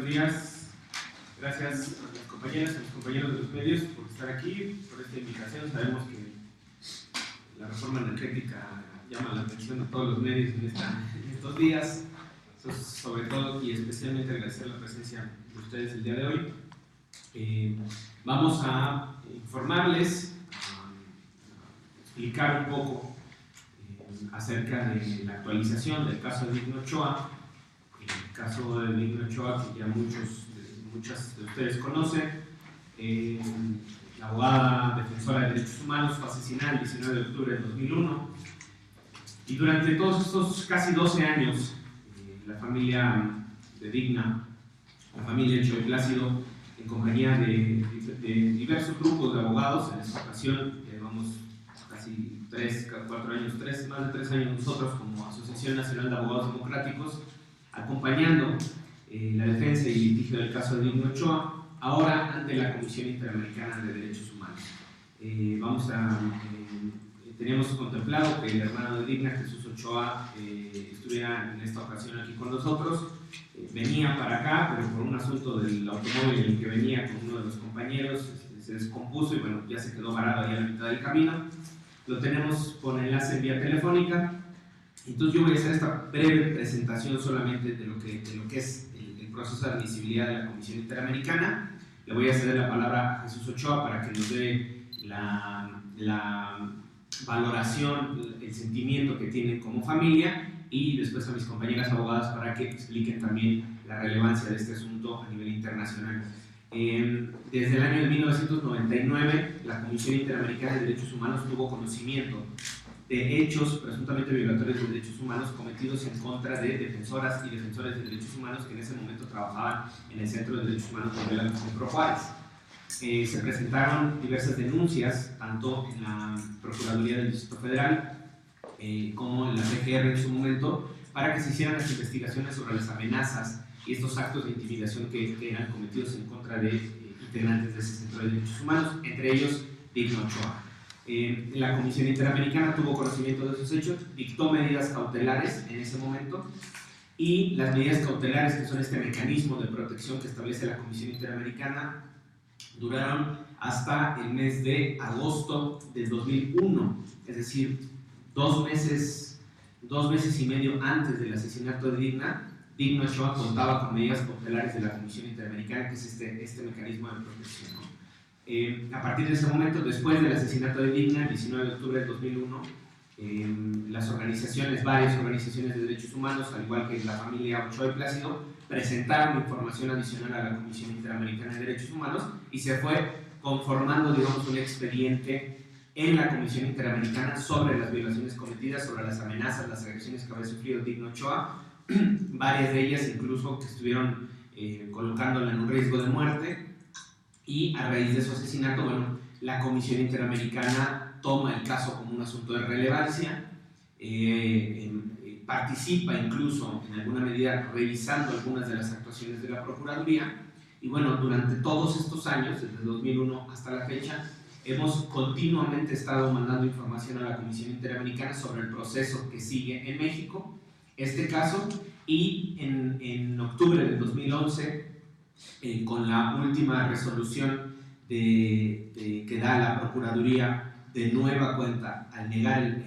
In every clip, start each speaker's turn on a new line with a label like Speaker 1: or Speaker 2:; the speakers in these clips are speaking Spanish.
Speaker 1: días. Gracias a las compañeras y a los compañeros de los medios por estar aquí, por esta invitación. Sabemos que la reforma energética llama la atención de todos los medios en estos días. Entonces, sobre todo y especialmente agradecer la presencia de ustedes el día de hoy. Vamos a informarles, a explicar un poco acerca de la actualización del caso de Digno Ochoa. El caso de Digno Ochoa, que ya muchas de ustedes conocen. La abogada defensora de derechos humanos fue asesinada el 19 de octubre de 2001. Y durante todos estos casi 12 años, la familia de Digna, la familia Ochoa y Plácido, en compañía de diversos grupos de abogados, en esta ocasión llevamos casi 3 más de 3 años nosotros como Asociación Nacional de Abogados Democráticos, acompañando la defensa y litigio del caso de Digno Ochoa, ahora ante la Comisión Interamericana de Derechos Humanos. Teníamos contemplado que el hermano de Digna, Jesús Ochoa, estuviera en esta ocasión aquí con nosotros. Venía para acá, pero por un asunto del automóvil en el que venía con uno de los compañeros, se descompuso y bueno, ya se quedó varado ahí a la mitad del camino. Lo tenemos con enlace vía telefónica. Entonces yo voy a hacer esta breve presentación solamente de lo que es el proceso de admisibilidad de la Comisión Interamericana. Le voy a ceder la palabra a Jesús Ochoa para que nos dé la valoración, el sentimiento que tienen como familia, y después a mis compañeras abogadas para que expliquen también la relevancia de este asunto a nivel internacional. Desde el año de 1999, la Comisión Interamericana de Derechos Humanos tuvo conocimiento de hechos presuntamente violatorios de derechos humanos cometidos en contra de defensoras y defensores de derechos humanos que en ese momento trabajaban en el Centro de Derechos Humanos de Pro Juárez. Se presentaron diversas denuncias, tanto en la Procuraduría del Distrito Federal como en la PGR en su momento, para que se hicieran las investigaciones sobre las amenazas y estos actos de intimidación que eran cometidos en contra de integrantes de ese Centro de Derechos Humanos, entre ellos Digno Ochoa. La Comisión Interamericana tuvo conocimiento de esos hechos, dictó medidas cautelares en ese momento, y las medidas cautelares, que son este mecanismo de protección que establece la Comisión Interamericana, duraron hasta el mes de agosto del 2001, es decir, 2 meses y medio antes del asesinato de Digno Ochoa contaba con medidas cautelares de la Comisión Interamericana, que es este mecanismo de protección, ¿no? A partir de ese momento, después del asesinato de Digna, el 19 de octubre del 2001, varias organizaciones de derechos humanos, al igual que la familia Ochoa y Plácido, presentaron información adicional a la Comisión Interamericana de Derechos Humanos y se fue conformando, digamos, un expediente en la Comisión Interamericana sobre las violaciones cometidas, sobre las amenazas, las agresiones que había sufrido Digno Ochoa, varias de ellas incluso que estuvieron colocándola en un riesgo de muerte. Y a raíz de su asesinato, bueno, la Comisión Interamericana toma el caso como un asunto de relevancia, participa incluso en alguna medida revisando algunas de las actuaciones de la Procuraduría, y bueno, durante todos estos años, desde 2001 hasta la fecha, hemos continuamente estado mandando información a la Comisión Interamericana sobre el proceso que sigue en México, este caso, y en octubre del 2011, con la última resolución que da la Procuraduría de nueva cuenta al negar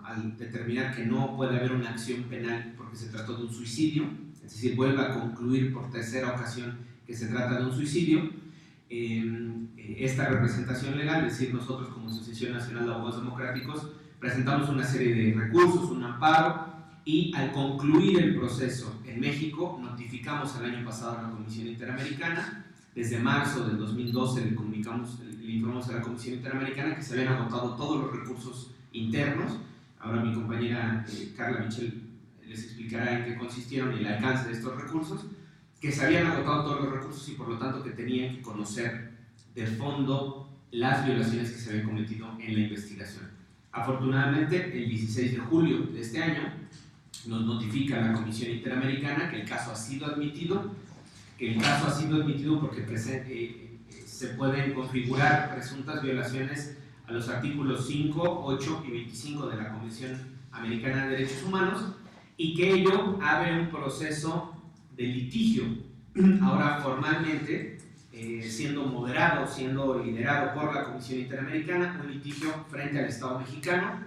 Speaker 1: al determinar que no puede haber una acción penal porque se trató de un suicidio, es decir, vuelve a concluir por tercera ocasión que se trata de un suicidio. Esta representación legal, es decir, nosotros como Asociación Nacional de Abogados Democráticos presentamos una serie de recursos, un amparo, y al concluir el proceso en México notificamos el año pasado a la Comisión Interamericana. Desde marzo del 2012 le informamos a la Comisión Interamericana que se habían agotado todos los recursos internos. Ahora mi compañera Carla Michel les explicará en qué consistieron y el alcance de estos recursos, que se habían agotado todos los recursos y por lo tanto que tenían que conocer de fondo las violaciones que se habían cometido en la investigación. Afortunadamente, el 16 de julio de este año nos notifica la Comisión Interamericana que el caso ha sido admitido, porque se pueden configurar presuntas violaciones a los artículos 5, 8 y 25 de la Convención Americana de Derechos Humanos, y que ello abre un proceso de litigio ahora formalmente, siendo moderado, siendo liderado por la Comisión Interamericana, un litigio frente al Estado mexicano,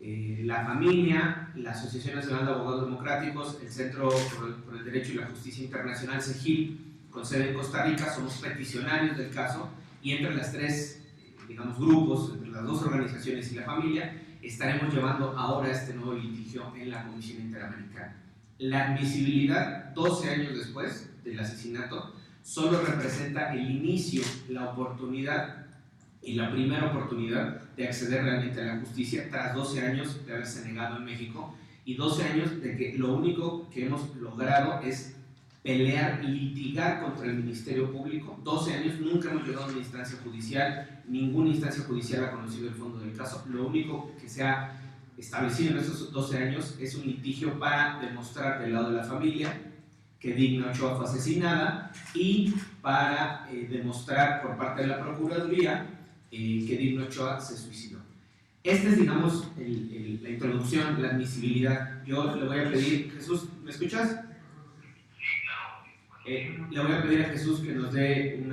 Speaker 1: la familia, la Asociación Nacional de Abogados Democráticos, el Centro por el Derecho y la Justicia Internacional, CEGIL, con sede en Costa Rica, somos peticionarios del caso, y entre las tres, digamos, grupos, entre las dos organizaciones y la familia, estaremos llevando ahora este nuevo litigio en la Comisión Interamericana. La admisibilidad, 12 años después del asesinato, solo representa el inicio, la oportunidad y la primera oportunidad de acceder realmente a la justicia tras 12 años de haberse negado en México y 12 años de que lo único que hemos logrado es pelear, litigar contra el Ministerio Público. 12 años, nunca hemos llegado a una instancia judicial, ninguna instancia judicial ha conocido el fondo del caso. Lo único que se ha establecido en esos 12 años es un litigio para demostrar del lado de la familia que Digna Ochoa fue asesinada y para demostrar por parte de la Procuraduría que Digna Ochoa se suicidó. Esta es, digamos, la introducción, la admisibilidad. Yo le voy a pedir, Jesús, ¿me escuchas? Le voy a pedir a Jesús que nos dé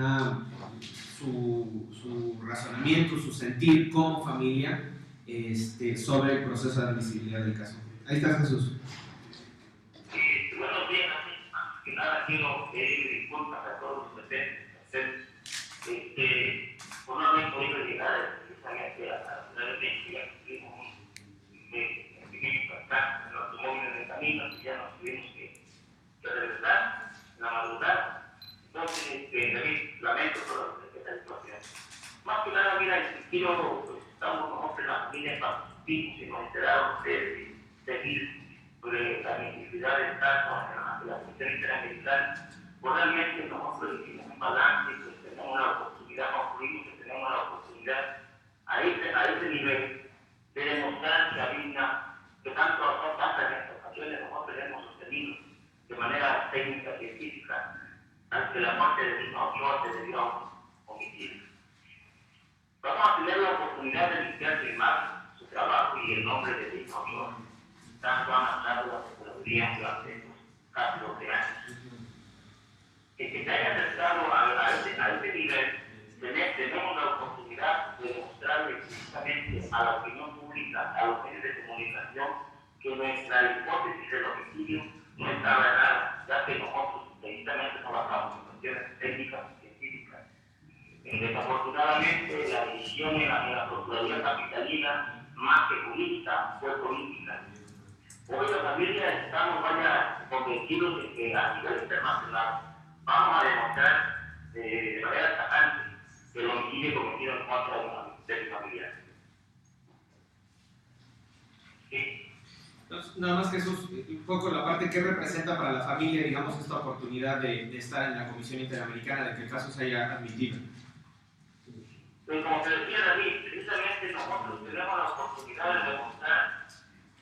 Speaker 1: su razonamiento, su sentir como familia sobre el proceso de admisibilidad del caso. Ahí está Jesús.
Speaker 2: Buenos días, antes que nada quiero pedir disculpas a todos los presentes por no haber podido llegar precisamente a la ciudad de México. Ya tuvimos un pequeño impactante en el automóvil en el camino, y ya nos tuvimos que regresar en la madrugada. Entonces, lamento toda esta situación. Más que nada, mira, quiero, pues, estamos nosotros en la familia participativos y nos enteraron de seguir sobre la necesidad del caso de la Comisión Interamericana. Pues realmente nosotros hicimos un balance, pues tenemos la oportunidad, concluimos que tenemos la oportunidad a ese nivel de demostrar que Digna, que tantas ocasiones nosotros hemos sostenido de manera técnica, científica, ante la muerte de Digna Ochoa se debió omitir. Vamos a tener la oportunidad de limpiar sin más su trabajo y el nombre de Digna Ochoa. Tanto han hablado la Procuraduría durante casi 12 años. Que se haya acercado a ese nivel, tenemos la oportunidad de demostrarle precisamente a la opinión pública, a los medios de comunicación, que nuestra hipótesis del homicidio no estaba errada, ya que nosotros precisamente trabajamos en cuestiones técnicas y científicas. Desafortunadamente, la decisión en la Procuraduría Capitalina, más que jurídica, fue política. Hoy la familia estamos convencidos de que a nivel internacional vamos a demostrar de manera tajante que el homicidio cometido en contra de mi familia. Sí.
Speaker 1: Entonces, nada más, Jesús, un poco la parte que representa para la familia, digamos, esta oportunidad de estar en la Comisión Interamericana, de que el caso se haya admitido.
Speaker 2: Pues como te decía David, precisamente nosotros tenemos la oportunidad de demostrar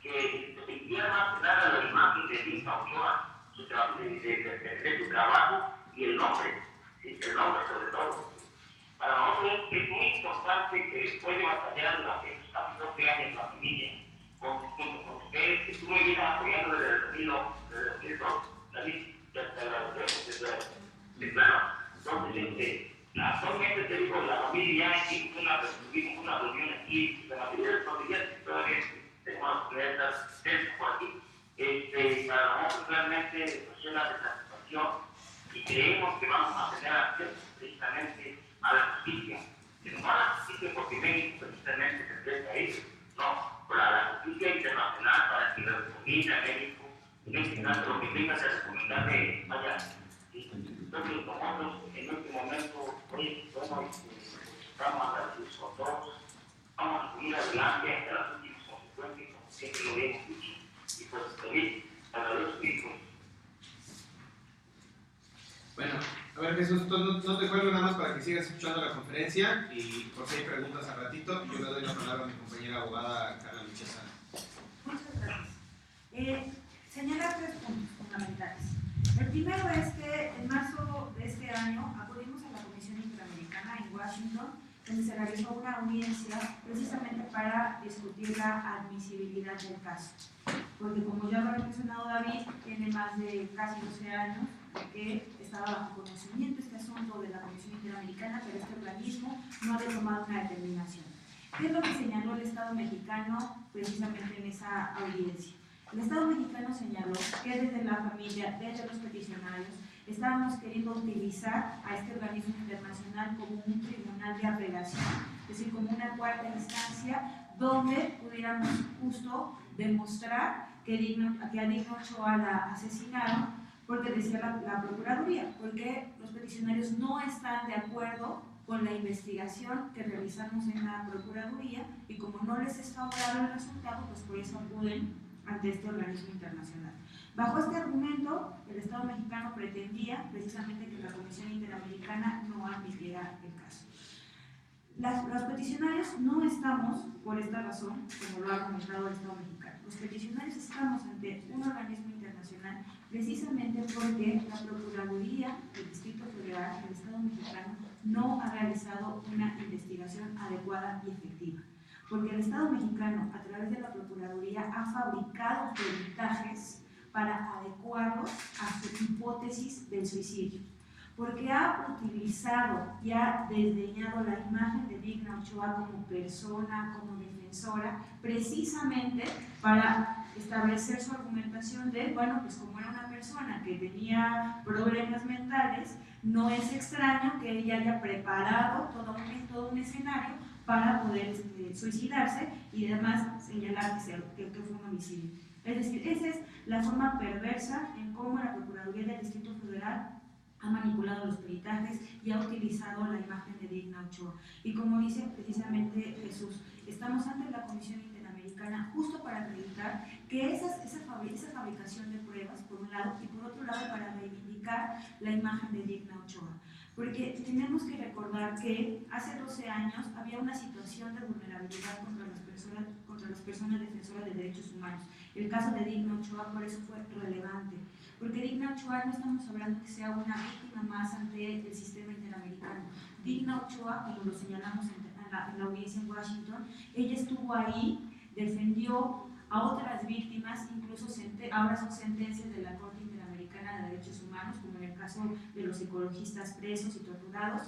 Speaker 2: que se quiere más que nada la imagen de Digna Ochoa, de su trabajo y el nombre sobre todo. Para nosotros es muy importante que después de batallar durante estos casi 12 años la familia, junto con ustedes, que estuvo bien apoyando desde el 2002, claro. Entonces, actualmente te digo, la familia ya tuvimos una reunión aquí, la mayoría de los familiares todavía tenemos que estar por aquí. Para nosotros realmente es una satisfacción y creemos que vamos a tener acceso precisamente a la justicia. No a la justicia porque México precisamente se presta a eso, no, para la justicia internacional, para que la recomienda a México, en este caso lo que tenga que recomendarle allá. Entonces nosotros en este momento, estamos agradecidos con todos, vamos a seguir adelante hasta las últimas consecuencias, como siempre lo hemos dicho. Y pues feliz, agradezco y pues.
Speaker 1: Bueno, a ver Jesús, no te cuelgo nada más para que sigas escuchando la conferencia y por si hay preguntas al ratito, yo le doy la palabra a mi compañera abogada Carla Luchesana.
Speaker 3: Muchas gracias. Señalar 3 puntos fundamentales. El primero es que en marzo de este año acudimos a la Comisión Interamericana en Washington, donde se realizó una audiencia precisamente para discutir la admisibilidad del caso. Porque como ya lo ha mencionado David, tiene más de casi 12 años que estaba bajo conocimiento este asunto de la Comisión Interamericana, pero este organismo no había tomado una determinación. ¿Qué es lo que señaló el Estado mexicano precisamente en esa audiencia? El Estado mexicano señaló que desde la familia, desde los peticionarios, estábamos queriendo utilizar a este organismo internacional como un tribunal de apelación, es decir, como una cuarta instancia donde pudiéramos justo demostrar que a Digna Ochoa la asesinaron, porque decía la Procuraduría, porque los peticionarios no están de acuerdo con la investigación que realizamos en la Procuraduría y como no les es favorable el resultado, pues por eso acuden ante este organismo internacional. Bajo este argumento, el Estado mexicano pretendía precisamente que la Comisión Interamericana no admitiera el caso. Los peticionarios no estamos, por esta razón, como lo ha comentado el Estado mexicano, los peticionarios estamos ante un organismo internacional precisamente porque la Procuraduría del Distrito Federal, el Estado mexicano, no ha realizado una investigación adecuada y efectiva. Porque el Estado mexicano, a través de la Procuraduría, ha fabricado peritajes para adecuarlos a su hipótesis del suicidio. Porque ha utilizado y ha desdeñado la imagen de Digna Ochoa como persona, como defensora, precisamente para establecer su argumentación de, bueno, pues como era una persona que tenía problemas mentales, no es extraño que ella haya preparado todo un escenario para poder suicidarse y además señalar que fue un homicidio. Es decir, esa es la forma perversa en cómo la Procuraduría del Distrito Federal ha manipulado los peritajes y ha utilizado la imagen de Digna Ochoa. Y como dice precisamente Jesús, estamos ante la Comisión Interamericana justo para acreditar que esa fabricación de pruebas, por un lado, y por otro lado para reivindicar la imagen de Digna Ochoa. Porque tenemos que recordar que hace 12 años había una situación de vulnerabilidad contra las personas defensoras de derechos humanos. El caso de Digna Ochoa por eso fue relevante. Porque Digna Ochoa no estamos hablando que sea una víctima más ante el sistema interamericano. Digna Ochoa, como lo señalamos en la audiencia en Washington, ella estuvo ahí, defendió a otras víctimas, incluso ahora son sentencias de la Corte Interamericana de Derechos Humanos, como en el caso de los ecologistas presos y torturados.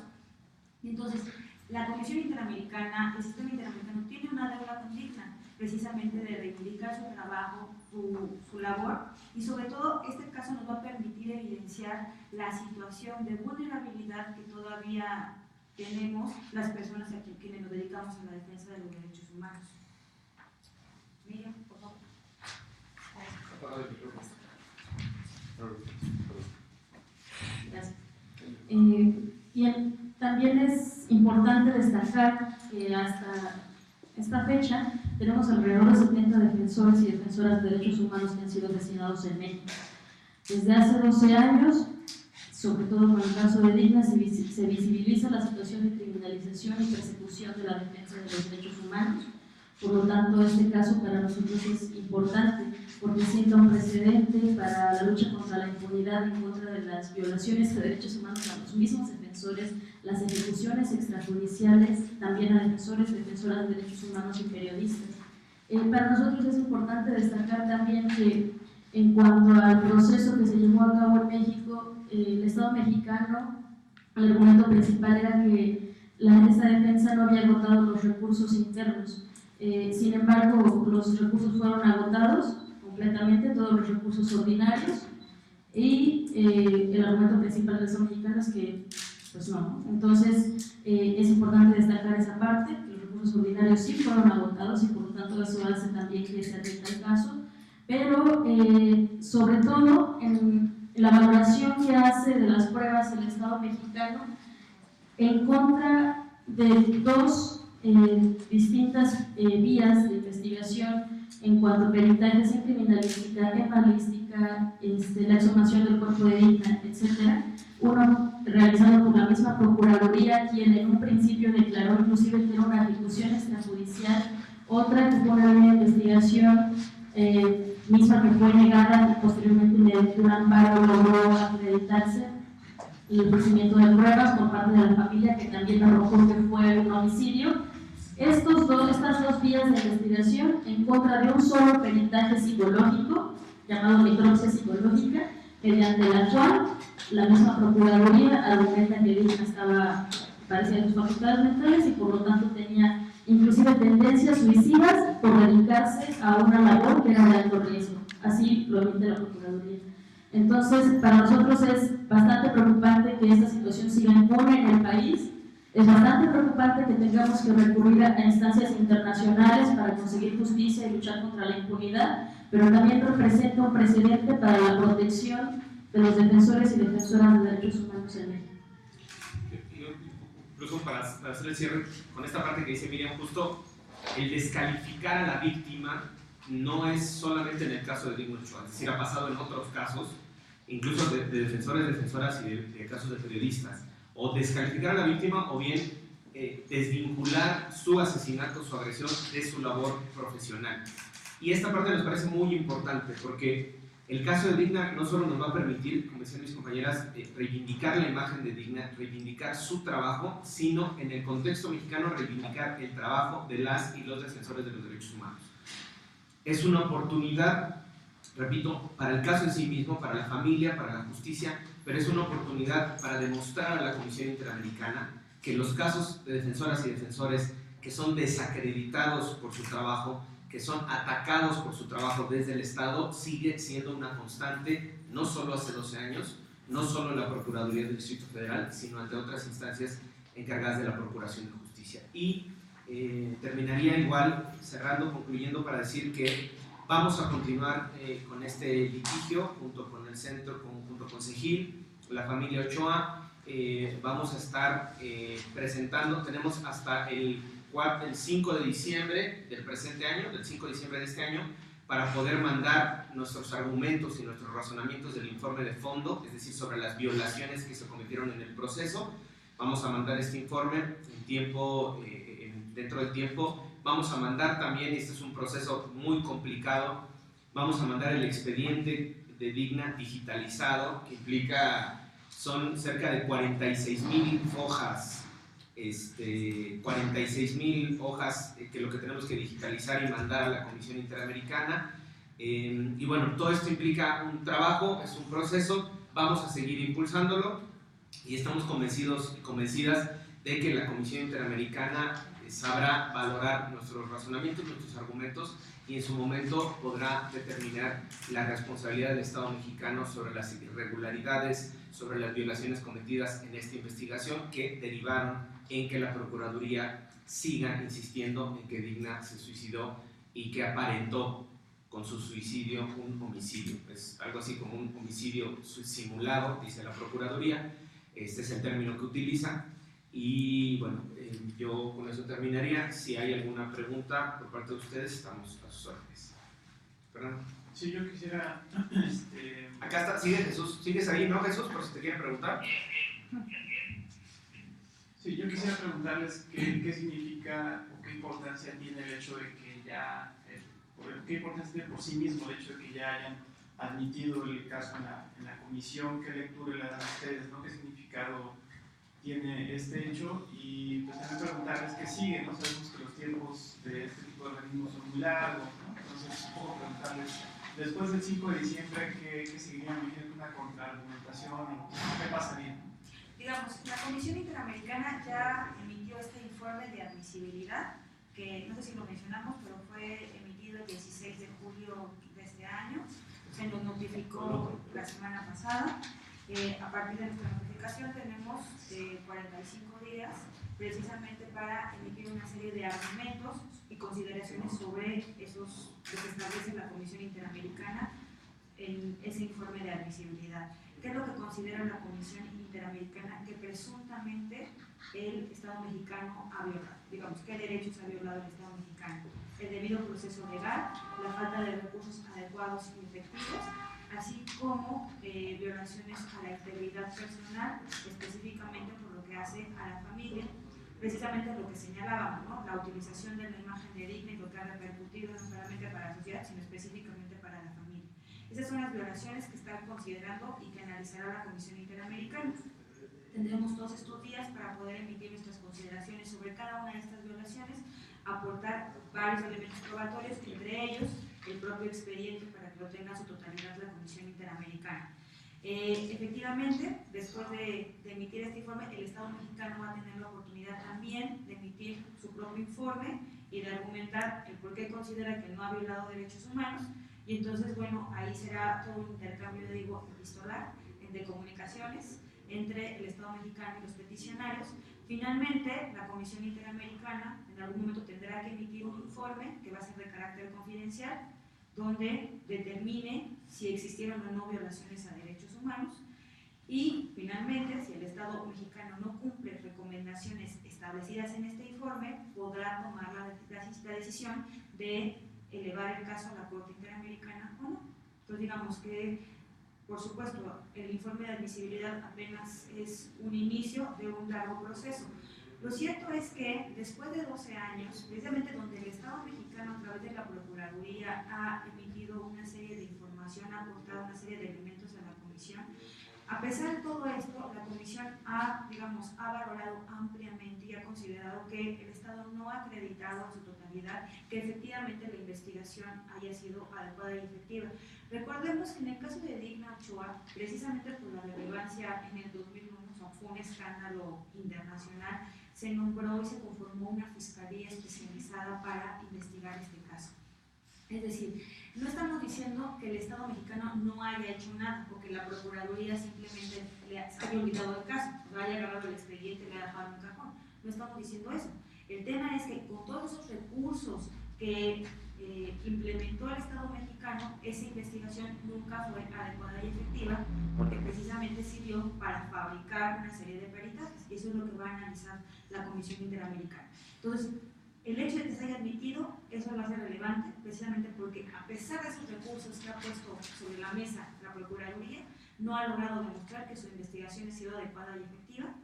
Speaker 3: Entonces, la Comisión Interamericana, el sistema interamericano tiene una deuda con Digna, precisamente de reivindicar su trabajo, su labor, y sobre todo este caso nos va a permitir evidenciar la situación de vulnerabilidad que todavía tenemos las personas a quienes nos dedicamos a la defensa de los derechos humanos. Miriam, por favor.
Speaker 4: Gracias. Bien, también es importante destacar que hasta esta fecha tenemos alrededor de 70 defensores y defensoras de derechos humanos que han sido asesinados en México. Desde hace 12 años, sobre todo con el caso de Digna, se visibiliza la situación de criminalización y persecución de la defensa de los derechos humanos. Por lo tanto, este caso para nosotros es importante porque sienta un precedente para la lucha contra la impunidad y en contra de las violaciones de derechos humanos a los mismos defensores, las ejecuciones extrajudiciales, también a defensores, defensoras de derechos humanos y periodistas. Para nosotros es importante destacar también que en cuanto al proceso que se llevó a cabo en México, el Estado mexicano, el argumento principal era que esta defensa no había agotado los recursos internos. Sin embargo, los recursos fueron agotados completamente, todos los recursos ordinarios, y el argumento principal del Estado mexicano es que, pues no. Entonces, es importante destacar esa parte, que los recursos ordinarios sí fueron agotados y por lo tanto eso hace también que se atienda el caso, pero sobre todo en la valoración que hace de las pruebas el Estado mexicano en contra de dos distintas vías de investigación en cuanto a peritajes en criminalística, en balística, la exhumación del cuerpo de Digna, etc. Uno realizado por la misma Procuraduría, quien en un principio declaró inclusive que era una ejecución extrajudicial, otra que fue una investigación misma que fue negada y posteriormente mediante un amparo logró acreditarse el ofrecimiento de pruebas por parte de la familia, que también arrojó que fue un homicidio. Estas dos vías de investigación en contra de un solo peritaje psicológico, llamado necropsia psicológica, Mediante la cual la misma Procuraduría argumenta que Digna parecía de sus facultades mentales y por lo tanto tenía inclusive tendencias suicidas por dedicarse a una labor que era de alto riesgo. Así lo admite la Procuraduría. Entonces, para nosotros es bastante preocupante que esta situación siga impune en el país. Es bastante preocupante que tengamos que recurrir a instancias internacionales para conseguir justicia y luchar contra la impunidad, pero también representa un precedente para la protección de los defensores y defensoras de derechos humanos en México.
Speaker 1: Incluso para hacer el cierre con esta parte que dice Miriam, justo el descalificar a la víctima no es solamente en el caso de Digna Ochoa, es decir, ha pasado en otros casos, incluso de defensores, defensoras y de casos de periodistas, o descalificar a la víctima o bien desvincular su asesinato, su agresión de su labor profesional. Y esta parte nos parece muy importante porque el caso de Digna no solo nos va a permitir, como decían mis compañeras, reivindicar la imagen de Digna, reivindicar su trabajo, sino en el contexto mexicano reivindicar el trabajo de las y los defensores de los derechos humanos. Es una oportunidad, repito, para el caso en sí mismo, para la familia, para la justicia, pero es una oportunidad para demostrar a la Comisión Interamericana que los casos de defensoras y defensores que son desacreditados por su trabajo, que son atacados por su trabajo desde el Estado, sigue siendo una constante, no solo hace 12 años, no solo en la Procuraduría del Distrito Federal, sino ante otras instancias encargadas de la Procuración de Justicia. Y terminaría igual, cerrando, concluyendo, para decir que vamos a continuar con este litigio junto con el centro, junto con CEGIL, la familia Ochoa. Vamos a estar presentando, tenemos hasta el 5 de diciembre del presente año, del 5 de diciembre de este año, para poder mandar nuestros argumentos y nuestros razonamientos del informe de fondo, es decir, sobre las violaciones que se cometieron en el proceso. Vamos a mandar este informe en tiempo, dentro del tiempo. Vamos a mandar también, y este es un proceso muy complicado, vamos a mandar el expediente de Digna digitalizado, que implica, son cerca de 46,000 hojas, 46,000 hojas que lo que tenemos que digitalizar y mandar a la Comisión Interamericana. Y bueno, todo esto implica un trabajo, es un proceso, vamos a seguir impulsándolo y estamos convencidos y convencidas de que la Comisión Interamericana sabrá valorar nuestros razonamientos, nuestros argumentos y en su momento podrá determinar la responsabilidad del Estado mexicano sobre las irregularidades, sobre las violaciones cometidas en esta investigación que derivaron en que la Procuraduría siga insistiendo en que Digna se suicidó y que aparentó con su suicidio un homicidio. Es algo así como un homicidio simulado, dice la Procuraduría. Este es el término que utiliza. Y bueno, yo con eso terminaría. Si hay alguna pregunta por parte de ustedes, estamos a sus órdenes. ¿Perdón?
Speaker 5: Sí, yo quisiera...
Speaker 1: Acá está, sigue Jesús. ¿Sigues ahí, no, Jesús? Por si te quieren preguntar.
Speaker 5: Sí, yo quisiera preguntarles qué significa o qué importancia tiene el hecho de que ya... qué importancia tiene por sí mismo el hecho de que ya hayan admitido el caso en la comisión. ¿Qué lectura le dan a ustedes? ¿No? ¿Qué significado tiene este hecho? Y pues también preguntarles qué sigue, ¿no? Sabemos que los tiempos de este tipo de organismos son muy largos, ¿no? Entonces, puedo preguntarles, después del 5 de diciembre, ¿qué seguiría? Me imagino una contraargumentación, ¿qué pasaría?
Speaker 3: Digamos, la Comisión Interamericana ya emitió este informe de admisibilidad, que no sé si lo mencionamos, pero fue emitido el 16 de julio de este año, se nos notificó la semana pasada. A partir de nuestra notificación tenemos 45 días precisamente para emitir una serie de argumentos y consideraciones sobre lo que establece la Comisión Interamericana en ese informe de admisibilidad. ¿Qué es lo que considera la Comisión Interamericana? Que presuntamente el Estado mexicano ha violado. Digamos, ¿qué derechos ha violado el Estado mexicano? El debido proceso legal, la falta de recursos adecuados y efectivos, así como violaciones a la integridad personal, específicamente por lo que hace a la familia, precisamente lo que señalábamos, ¿no? La utilización de la imagen de Digna y lo que ha repercutido no solamente para la sociedad, sino específicamente para la familia. Esas son las violaciones que está considerando y que analizará la Comisión Interamericana. Tendremos todos estos días para poder emitir nuestras consideraciones sobre cada una de estas violaciones, aportar varios elementos probatorios, entre ellos el propio expediente para que lo tenga en su totalidad la Comisión Interamericana. Efectivamente, después de emitir este informe, el Estado mexicano va a tener la oportunidad también de emitir su propio informe y de argumentar el por qué considera que no ha violado derechos humanos, y entonces, bueno, ahí será todo un intercambio, digo, epistolar, de comunicaciones entre el Estado mexicano y los peticionarios. Finalmente, la Comisión Interamericana en algún momento tendrá que emitir un informe que va a ser de carácter confidencial, donde determine si existieron o no violaciones a derechos humanos, y finalmente, si el Estado mexicano no cumple recomendaciones establecidas en este informe, podrá tomar la decisión de elevar el caso a la Corte Interamericana o no. Entonces, digamos que, por supuesto, el informe de admisibilidad apenas es un inicio de un largo proceso. Lo cierto es que después de 12 años, precisamente donde el Estado mexicano a través de la Procuraduría ha emitido una serie de información, ha aportado una serie de elementos a la Comisión, a pesar de todo esto, la Comisión ha valorado ampliamente y ha considerado que el Estado no ha acreditado en su totalidad que efectivamente la investigación haya sido adecuada y efectiva. Recordemos que en el caso de Digna Ochoa, precisamente por la relevancia en el 2001, fue un escándalo internacional, se nombró y se conformó una fiscalía especializada para investigar este caso. Es decir, no estamos diciendo que el Estado mexicano no haya hecho nada, porque la Procuraduría simplemente le haya olvidado el caso, no haya agarrado el expediente y le haya dejado en un cajón. No estamos diciendo eso. El tema es que con todos esos recursos que implementó el Estado mexicano, esa investigación nunca fue adecuada y efectiva, porque precisamente sirvió para fabricar una serie de peritajes, y eso es lo que va a analizar la Comisión Interamericana. Entonces, el hecho de que se haya admitido, eso va a ser relevante, precisamente porque a pesar de esos recursos que ha puesto sobre la mesa la Procuraduría, no ha logrado demostrar que su investigación ha sido adecuada y efectiva.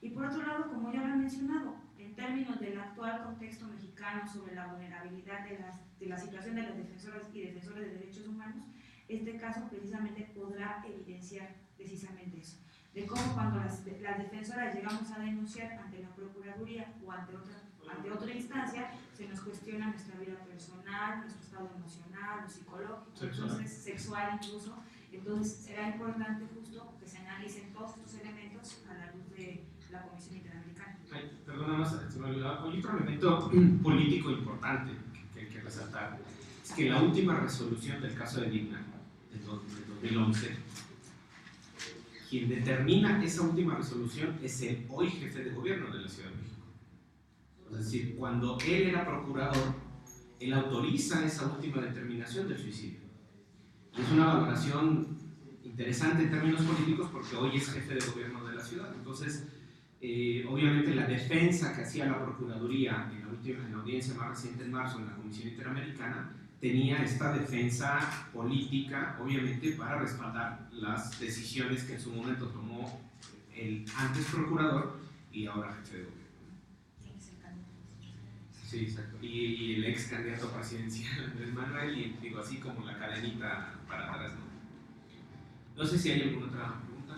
Speaker 3: Y por otro lado, como ya lo he mencionado, en términos del actual contexto mexicano sobre la vulnerabilidad de la situación de las defensoras y defensores de derechos humanos, este caso precisamente podrá evidenciar precisamente eso, de cómo cuando las defensoras llegamos a denunciar ante la Procuraduría o ante otra instancia, se nos cuestiona nuestra vida personal, nuestro estado emocional, lo psicológico, entonces, sexual incluso. Entonces será importante justo que se analicen todos estos elementos a la luz de la Comisión Interamericana.
Speaker 1: Ay, perdona más, se me olvidaba. Hay otro elemento político importante que hay que resaltar. Es que la última resolución del caso de Digna, del 2011, quien determina esa última resolución es el hoy jefe de gobierno de la Ciudad de México. Es decir, cuando él era procurador, él autoriza esa última determinación del suicidio. Y es una valoración interesante en términos políticos porque hoy es jefe de gobierno de la ciudad. Entonces, obviamente la defensa que hacía la Procuraduría en la audiencia más reciente en marzo en la Comisión Interamericana tenía esta defensa política, obviamente, para respaldar las decisiones que en su momento tomó el antes procurador y ahora jefe de gobierno. Sí, exacto. Y el ex candidato presidencial Andrés Manuel, y digo así como la cadenita para atrás, ¿no? No sé si hay alguna otra pregunta.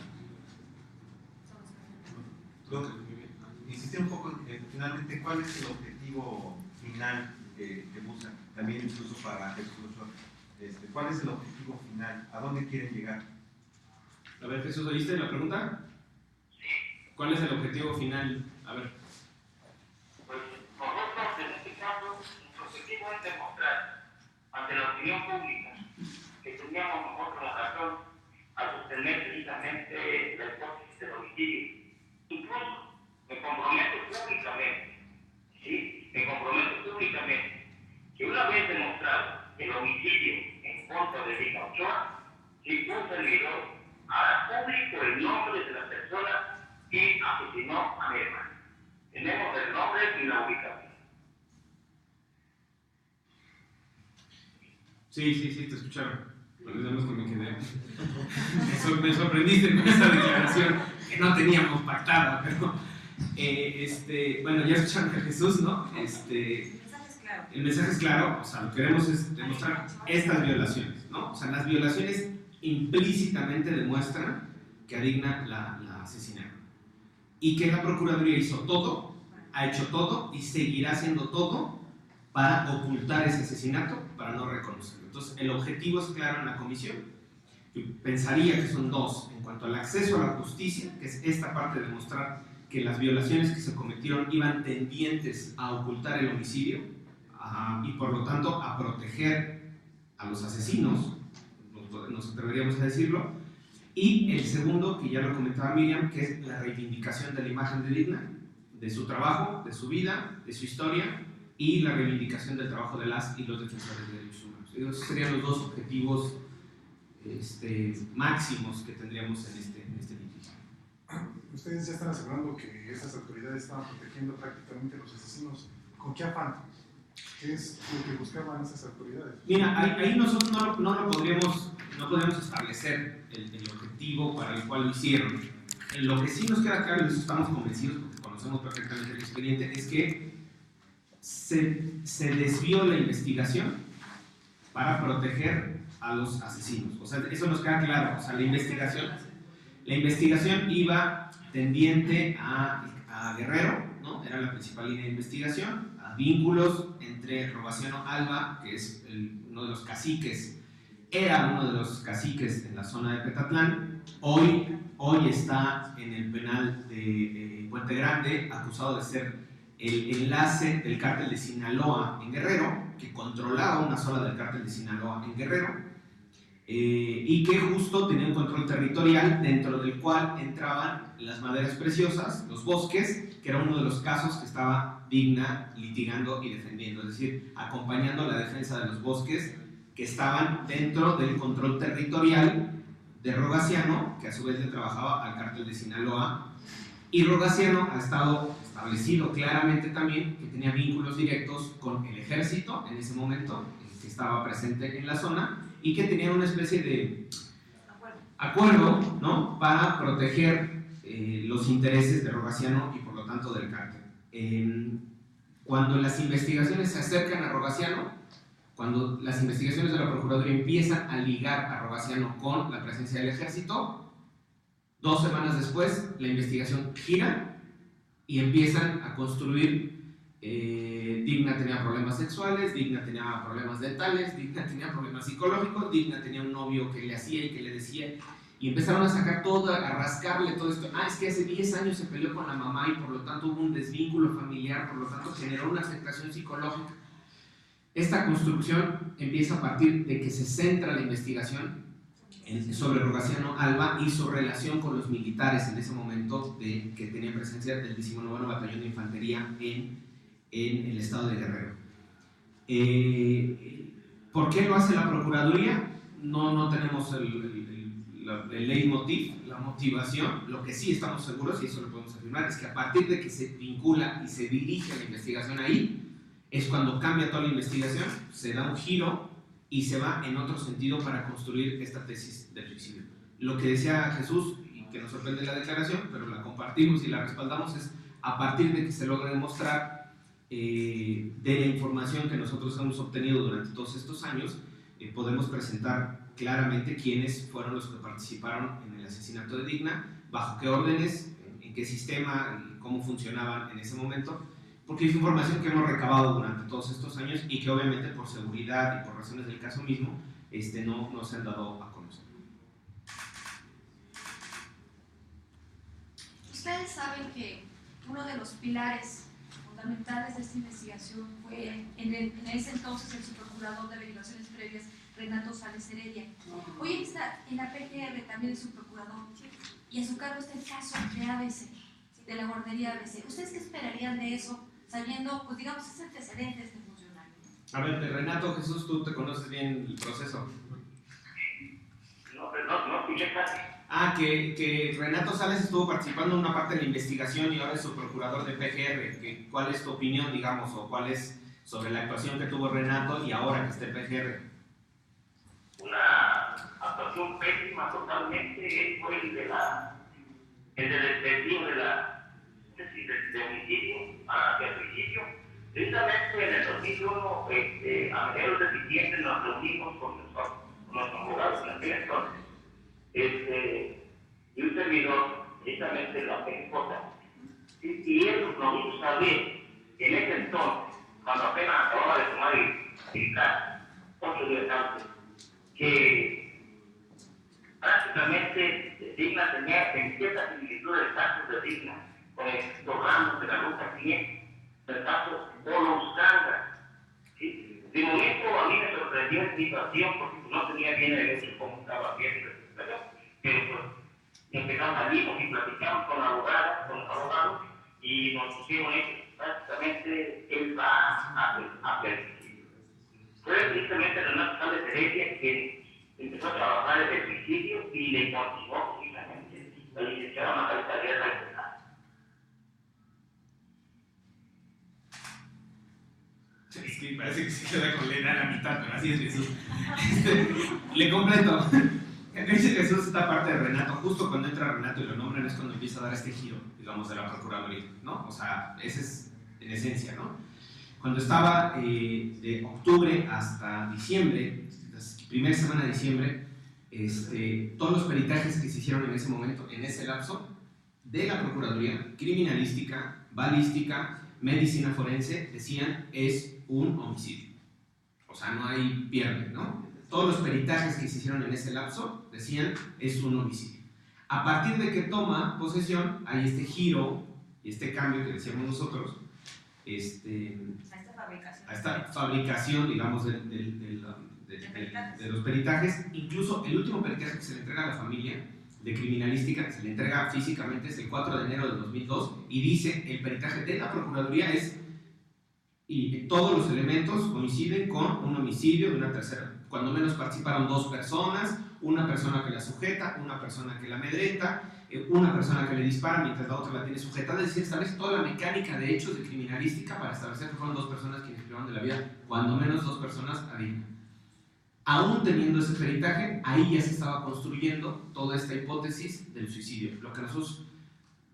Speaker 6: Insistí un poco finalmente, ¿cuál es el objetivo final que buscan? También incluso para Jesús Ochoa, ¿cuál es el objetivo final? ¿A dónde quieren llegar?
Speaker 1: A ver, Jesús, ¿oíste la pregunta?
Speaker 2: Sí.
Speaker 1: ¿Cuál es el objetivo final? A ver.
Speaker 2: Pues nosotros en este caso, nuestro objetivo es demostrar ante la opinión pública que teníamos nosotros la razón a sostener precisamente la hipótesis del homicidio. Incluso me comprometo públicamente, ¿sí? Me comprometo públicamente que una vez demostrado el homicidio en contra de Digna Ochoa, si un servidor hará público el nombre de la persona que asesinó a mi hermano. Tenemos el nombre y la ubicación.
Speaker 1: Sí, te escucharon. Olvidamos que me quedé. Me sorprendiste con esa declaración que no teníamos pactada, pero bueno, ya escucharon a Jesús, ¿no? El mensaje es claro, o sea, lo que queremos es demostrar estas violaciones, ¿no? O sea, las violaciones implícitamente demuestran que a Digna la asesinaron. Y que la Procuraduría hizo todo, ha hecho todo y seguirá haciendo todo para ocultar ese asesinato, para no reconocerlo. Entonces, el objetivo es claro en la comisión. Yo pensaría que son dos. En cuanto al acceso a la justicia, que es esta parte de mostrar que las violaciones que se cometieron iban tendientes a ocultar el homicidio y por lo tanto a proteger a los asesinos, nos atreveríamos a decirlo. Y el segundo, que ya lo comentaba Miriam, que es la reivindicación de la imagen de Digna, de su trabajo, de su vida, de su historia, y la reivindicación del trabajo de las y los defensores de derechos humanos. Esos serían los dos objetivos máximos que tendríamos en este litigio.
Speaker 7: Ustedes ya están asegurando que estas autoridades estaban protegiendo prácticamente a los asesinos. ¿Con qué afán? ¿Qué es lo que buscaban esas autoridades?
Speaker 1: Mira, ahí nosotros no podríamos establecer el objetivo para el cual lo hicieron. En lo que sí nos queda claro, y eso estamos convencidos porque conocemos perfectamente el expediente, es que se desvió la investigación para proteger a los asesinos. O sea, eso nos queda claro. O sea, la investigación iba tendiente a Guerrero, ¿no? Era la principal línea de investigación, a vínculos entre Rogaciano Alba, que es uno de los caciques, era uno de los caciques en la zona de Petatlán, hoy está en el penal de Puente Grande, acusado de ser el enlace del cártel de Sinaloa en Guerrero, que controlaba una zona del cártel de Sinaloa en Guerrero, y que justo tenía un control territorial dentro del cual entraban las maderas preciosas, los bosques, que era uno de los casos que estaba Digna litigando y defendiendo, es decir, acompañando la defensa de los bosques que estaban dentro del control territorial de Rogaciano, que a su vez le trabajaba al cártel de Sinaloa, y Rogaciano ha estado establecido claramente también que tenía vínculos directos con el ejército en ese momento, que estaba presente en la zona, y que tenían una especie de acuerdo, ¿no?, para proteger los intereses de Rogaciano y por lo tanto del cártel. Cuando las investigaciones se acercan a Rogaciano, cuando las investigaciones de la Procuraduría empiezan a ligar a Rogaciano con la presencia del ejército, 2 semanas después la investigación gira y empiezan a construir Digna tenía problemas sexuales, Digna tenía problemas dentales, Digna tenía problemas psicológicos, Digna tenía un novio que le hacía y que le decía, y empezaron a sacar todo, a rascarle todo esto. Es que hace 10 años se peleó con la mamá y por lo tanto hubo un desvínculo familiar, por lo tanto generó una afectación psicológica. Esta construcción empieza a partir de que se centra la investigación sobre Rogaciano Alba y su relación con los militares en ese momento que tenían presencia del 19º Batallón de Infantería en el estado de Guerrero. ¿Por qué lo hace la Procuraduría? No tenemos el leitmotiv, la motivación. Lo que sí estamos seguros, y eso lo podemos afirmar, es que a partir de que se vincula y se dirige la investigación ahí, es cuando cambia toda la investigación, se da un giro y se va en otro sentido para construir esta tesis del suicidio. Lo que decía Jesús, y que nos sorprende la declaración, pero la compartimos y la respaldamos, es a partir de que se logra demostrar de la información que nosotros hemos obtenido durante todos estos años, podemos presentar claramente quiénes fueron los que participaron en el asesinato de Digna, bajo qué órdenes, en qué sistema, cómo funcionaban en ese momento, porque es información que hemos recabado durante todos estos años y que obviamente por seguridad y por razones del caso mismo no se han dado a conocer.
Speaker 8: Ustedes saben que uno de los pilares fundamentales de esta investigación fue en ese entonces el subprocurador de violaciones previas, Renato Sales Heredia. Hoy está en la PGR también el subprocurador y a su cargo está el caso de ABC, de la guardería ABC. ¿Ustedes qué esperarían de eso, sabiendo, pues digamos, ese antecedente de este funcionario?
Speaker 1: A ver, de Renato, Jesús, tú te conoces bien el proceso.
Speaker 2: No escuché casi.
Speaker 1: Que Renato Sales estuvo participando en una parte de la investigación y ahora es subprocurador de PGR. ¿Cuál es tu opinión, digamos, o cuál es sobre la actuación que tuvo Renato y ahora que está en PGR?
Speaker 2: Una actuación pésima totalmente, fue el del desvío de homicidio hacia suicidio. Precisamente en el 2001, a mediados de diciembre, nos reunimos con los abogados en aquel entonces. Y un servidor, precisamente la PJ, y él nos hizo saber en ese entonces, cuando apenas acababa de tomar el caso, 8 días antes, que Digna tenía en cierta similitud el caso de Digna con el Ramos de la Ruta 100, el caso Polo Uscanga. ¿Sí? De momento a mí me sorprendió esta situación porque no tenía bien el hecho cómo estaba haciendo la situación, pero pues empezamos salimos y platicamos con la abogada, con los abogados, y nos pusieron que prácticamente él va a perseguir. Fue precisamente Renato Sales Heredia quien empezó a trabajar en el suicidio y le continuó precisamente la licenciada Margarita Guerra del Senado.
Speaker 1: Es que parece que se queda con Lena a la mitad, pero así es Jesús. Le completo. Dice Jesús esta parte de Renato, justo cuando entra Renato y lo nombran es cuando empieza a dar este giro, digamos, de la Procuraduría, ¿no? O sea, ese es en esencia, ¿no? Cuando estaba de octubre hasta diciembre, la primera semana de diciembre, todos los peritajes que se hicieron en ese momento, en ese lapso, de la Procuraduría, criminalística, balística, medicina forense, decían es un homicidio. O sea, no hay pierde, ¿no? Todos los peritajes que se hicieron en ese lapso decían es un homicidio. A partir de que toma posesión, hay este giro y este cambio que decíamos nosotros, a esta fabricación, digamos, de los peritajes. Incluso el último peritaje que se le entrega a la familia de criminalística, se le entrega físicamente, es el 4 de enero del 2002, y dice, el peritaje de la Procuraduría es, y todos los elementos coinciden con un homicidio de una tercera. Cuando menos participaron 2 personas, una persona que la sujeta, una persona que la amedrenta, una persona que le dispara mientras la otra la tiene sujetada. Es decir, establece toda la mecánica de hechos de criminalística para establecer que fueron 2 personas quienes privaron de la vida, cuando menos 2 personas a Digna. Aún teniendo ese peritaje, ahí ya se estaba construyendo toda esta hipótesis del suicidio. Lo que nosotros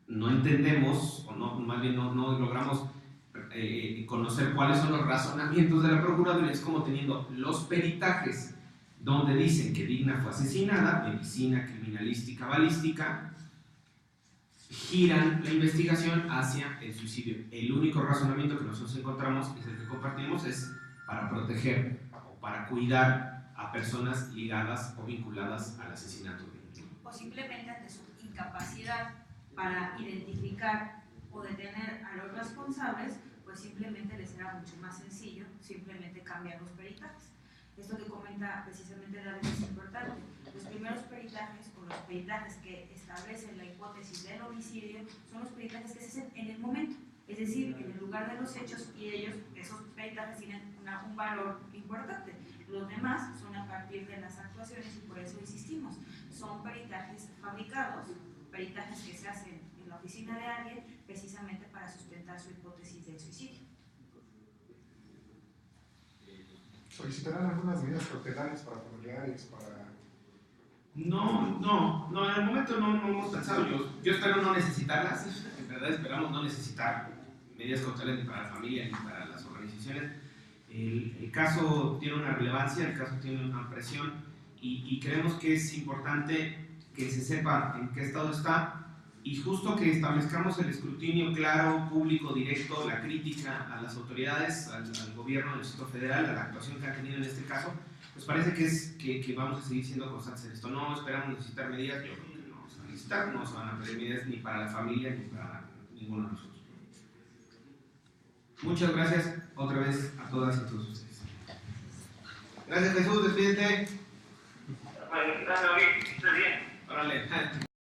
Speaker 1: no entendemos, o no, más bien no logramos conocer cuáles son los razonamientos de la Procuraduría, es como teniendo los peritajes donde dicen que Digna fue asesinada, medicina, criminalística, balística, giran la investigación hacia el suicidio. El único razonamiento que nosotros encontramos, es el que compartimos, es para proteger o para cuidar a personas ligadas o vinculadas al asesinato.
Speaker 3: O simplemente ante su incapacidad para identificar o detener a los responsables, pues simplemente les será mucho más sencillo simplemente cambiar los peritajes. Esto que comenta precisamente David es importante. Los primeros peritajes o los peritajes que establecen la hipótesis del homicidio son los peritajes que se hacen en el momento, es decir, en el lugar de los hechos, y esos peritajes tienen un valor importante. Los demás son a partir de las actuaciones, y por eso insistimos, son peritajes fabricados, peritajes que se hacen en la oficina de alguien precisamente para sustentar su hipótesis del suicidio.
Speaker 7: ¿Solicitarán algunas medidas cautelares para familiares,
Speaker 1: No, en el momento no hemos pensado. Yo espero no necesitarlas, en verdad esperamos no necesitar medidas cautelares ni para la familia ni para las organizaciones. El caso tiene una relevancia, el caso tiene una presión, y creemos que es importante que se sepa en qué estado está, y justo que establezcamos el escrutinio claro, público, directo, la crítica a las autoridades, al gobierno del Distrito Federal, a la actuación que ha tenido en este caso. Pues parece que vamos a seguir siendo constantes en esto. No esperamos necesitar medidas, yo creo que no vamos a necesitar, no se van a pedir medidas ni para la familia ni para ninguno de nosotros. Muchas gracias otra vez a todas y todos ustedes. Gracias, Jesús, despídete.
Speaker 2: Bueno, gracias, David, que estés bien.
Speaker 1: Órale.